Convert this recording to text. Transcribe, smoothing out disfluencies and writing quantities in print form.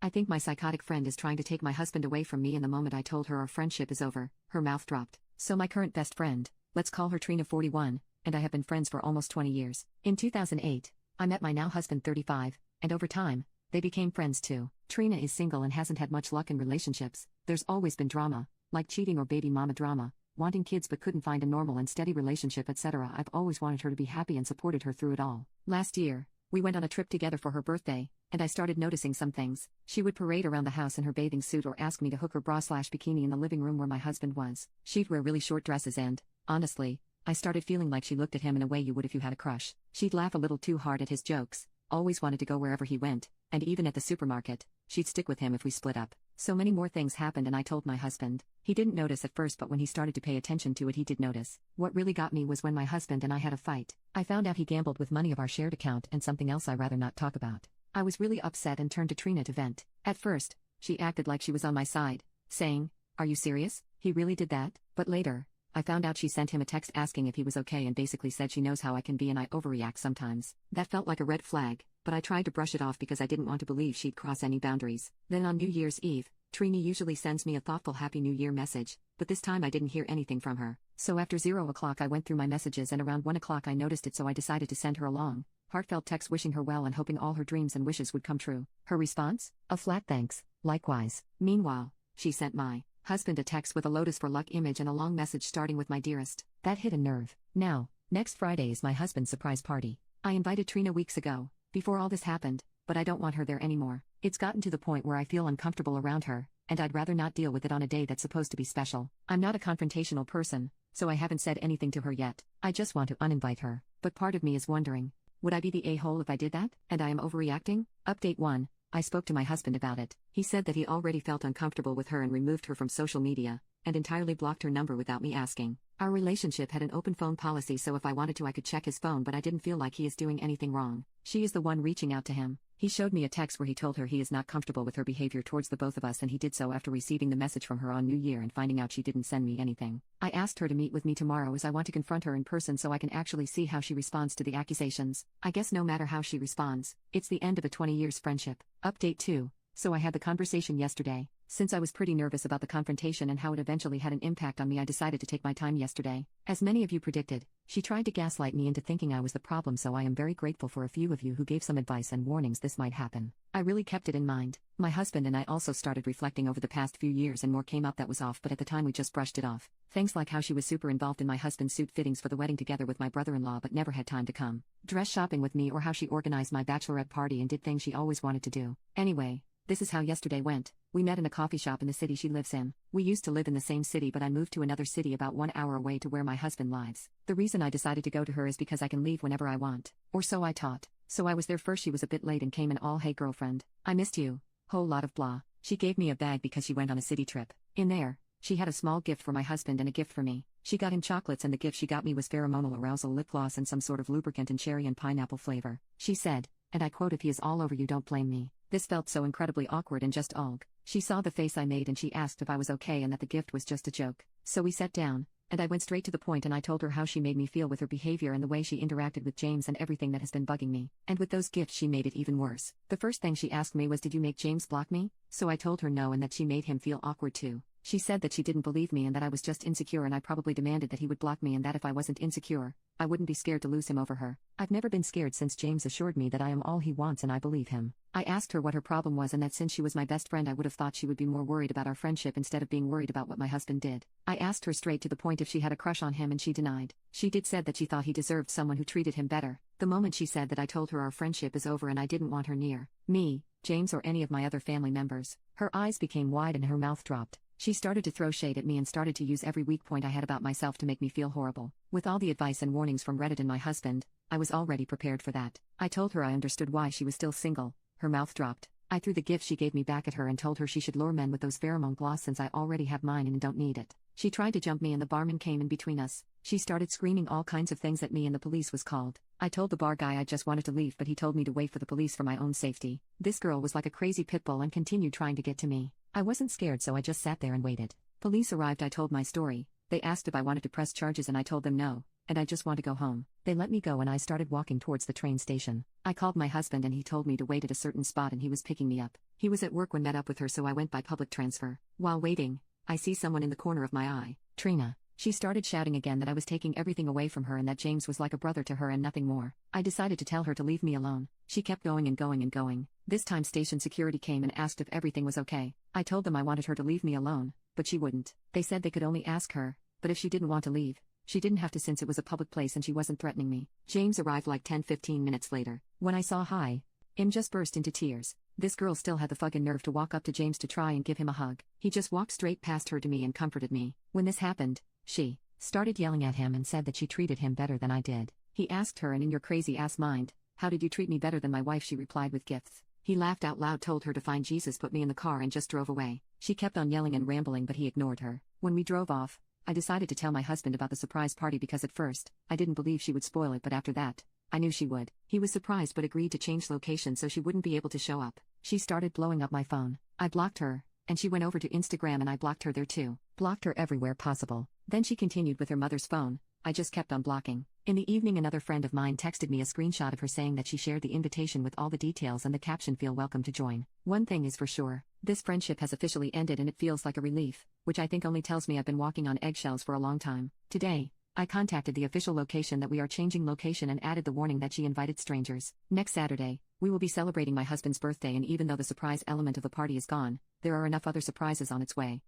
I think my psychotic friend is trying to take my husband away from me, and the moment I told her our friendship is over, her mouth dropped. So my current best friend, let's call her Trina 41, and I have been friends for almost 20 years. In 2008, I met my now husband 35, and over time, they became friends too. Trina is single and hasn't had much luck in relationships. There's always been drama, like cheating or baby mama drama, wanting kids but couldn't find a normal and steady relationship, etc. I've always wanted her to be happy and supported her through it all. Last year, we went on a trip together for her birthday, and I started noticing some things. She would parade around the house in her bathing suit or ask me to hook her bra/bikini in the living room where my husband was. She'd wear really short dresses and, honestly, I started feeling like she looked at him in a way you would if you had a crush. She'd laugh a little too hard at his jokes, always wanted to go wherever he went, and even at the supermarket, she'd stick with him if we split up. So many more things happened and I told my husband. He didn't notice at first, but when he started to pay attention to it he did notice. What really got me was when my husband and I had a fight. I found out he gambled with money of our shared account and something else I'd rather not talk about. I was really upset and turned to Trina to vent. At first, she acted like she was on my side, saying, "Are you serious? He really did that?" But later, I found out she sent him a text asking if he was okay and basically said she knows how I can be and I overreact sometimes. That felt like a red flag, but I tried to brush it off because I didn't want to believe she'd cross any boundaries. Then on New Year's Eve, Trina usually sends me a thoughtful Happy New Year message, but this time I didn't hear anything from her. So after 0 o'clock I went through my messages and around 1 o'clock I noticed it, so I decided to send her a long, heartfelt text wishing her well and hoping all her dreams and wishes would come true. Her response? A flat thanks, likewise. Meanwhile, she sent my husband a text with a Lotus for Luck image and a long message starting with "My dearest." That hit a nerve. Now, next Friday is my husband's surprise party. I invited Trina weeks ago, before all this happened, but I don't want her there anymore. It's gotten to the point where I feel uncomfortable around her, and I'd rather not deal with it on a day that's supposed to be special. I'm not a confrontational person, so I haven't said anything to her yet. I just want to uninvite her, but part of me is wondering, would I be the a-hole if I did that? And I am overreacting? Update 1. I spoke to my husband about it. He said that he already felt uncomfortable with her and removed her from social media, and entirely blocked her number without me asking. Our relationship had an open phone policy, so if I wanted to I could check his phone, but I didn't feel like he is doing anything wrong. She is the one reaching out to him. He showed me a text where he told her he is not comfortable with her behavior towards the both of us, and he did so after receiving the message from her on New Year and finding out she didn't send me anything. I asked her to meet with me tomorrow as I want to confront her in person so I can actually see how she responds to the accusations. I guess no matter how she responds, it's the end of a 20 years friendship. Update 2. So I had the conversation yesterday. Since I was pretty nervous about the confrontation and how it eventually had an impact on me, I decided to take my time yesterday. As many of you predicted, she tried to gaslight me into thinking I was the problem, so I am very grateful for a few of you who gave some advice and warnings this might happen. I really kept it in mind. My husband and I also started reflecting over the past few years and more came up that was off, but at the time we just brushed it off. Things like how she was super involved in my husband's suit fittings for the wedding together with my brother-in-law but never had time to come dress shopping with me, or how she organized my bachelorette party and did things she always wanted to do. Anyway, this is how yesterday went. We met in a coffee shop in the city she lives in. We used to live in the same city, but I moved to another city about 1 hour away to where my husband lives. The reason I decided to go to her is because I can leave whenever I want. Or so I thought. So I was there first. She was a bit late and came in all, "Hey girlfriend, I missed you." Whole lot of blah. She gave me a bag because she went on a city trip. In there, she had a small gift for my husband and a gift for me. She got him chocolates, and the gift she got me was pheromonal arousal lip gloss and some sort of lubricant in cherry and pineapple flavor. She said, and I quote, "If he is all over you, don't blame me." This felt so incredibly awkward and just ugh. She saw the face I made and she asked if I was okay and that the gift was just a joke. So we sat down, and I went straight to the point and I told her how she made me feel with her behavior and the way she interacted with James and everything that has been bugging me. And with those gifts she made it even worse. The first thing she asked me was, "Did you make James block me?" So I told her no, and that she made him feel awkward too. She said that she didn't believe me and that I was just insecure, and I probably demanded that he would block me, and that if I wasn't insecure, I wouldn't be scared to lose him over her. I've never been scared since James assured me that I am all he wants, and I believe him. I asked her what her problem was and that since she was my best friend I would have thought she would be more worried about our friendship instead of being worried about what my husband did. I asked her straight to the point if she had a crush on him, and she denied. She did said that she thought he deserved someone who treated him better. The moment she said that, I told her our friendship is over and I didn't want her near me, James, or any of my other family members. Her eyes became wide and her mouth dropped. She started to throw shade at me and started to use every weak point I had about myself to make me feel horrible. With all the advice and warnings from Reddit and my husband, I was already prepared for that. I told her I understood why she was still single. Her mouth dropped. I threw the gift she gave me back at her and told her she should lure men with those pheromone gloss since I already have mine and don't need it. She tried to jump me and the barman came in between us. She started screaming all kinds of things at me and the police was called. I told the bar guy I just wanted to leave, but he told me to wait for the police for my own safety. This girl was like a crazy pit bull and continued trying to get to me. I wasn't scared, so I just sat there and waited. Police arrived. I told my story. They asked if I wanted to press charges and I told them no. and I just want to go home. They let me go and I started walking towards the train station. I called my husband and he told me to wait at a certain spot and he was picking me up. He was at work when met up with her, so I went by public transfer. While waiting, I see someone in the corner of my eye. Trina. She started shouting again that I was taking everything away from her and that James was like a brother to her and nothing more. I decided to tell her to leave me alone. She kept going and going and going. This time station security came and asked if everything was okay. I told them I wanted her to leave me alone, but she wouldn't. They said they could only ask her, but if she didn't want to leave, she didn't have to since it was a public place and she wasn't threatening me. James arrived like 10-15 minutes later. When I saw him just burst into tears. This girl still had the fucking nerve to walk up to James to try and give him a hug. He just walked straight past her to me and comforted me. When this happened, she started yelling at him and said that she treated him better than I did. He asked her, and in your crazy ass mind, how did you treat me better than my wife? She replied with gifts. He laughed out loud, told her to find Jesus, put me in the car and just drove away. She kept on yelling and rambling but he ignored her. When we drove off, I decided to tell my husband about the surprise party because at first, I didn't believe she would spoil it, but after that, I knew she would. He was surprised but agreed to change location so she wouldn't be able to show up. She started blowing up my phone. I blocked her, and she went over to Instagram and I blocked her there too. Blocked her everywhere possible. Then she continued with her mother's phone. I just kept on blocking. In the evening, another friend of mine texted me a screenshot of her saying that she shared the invitation with all the details and the caption, "Feel welcome to join." One thing is for sure, this friendship has officially ended and it feels like a relief, which I think only tells me I've been walking on eggshells for a long time. Today, I contacted the official location that we are changing location and added the warning that she invited strangers. Next Saturday, we will be celebrating my husband's birthday, and even though the surprise element of the party is gone, there are enough other surprises on its way.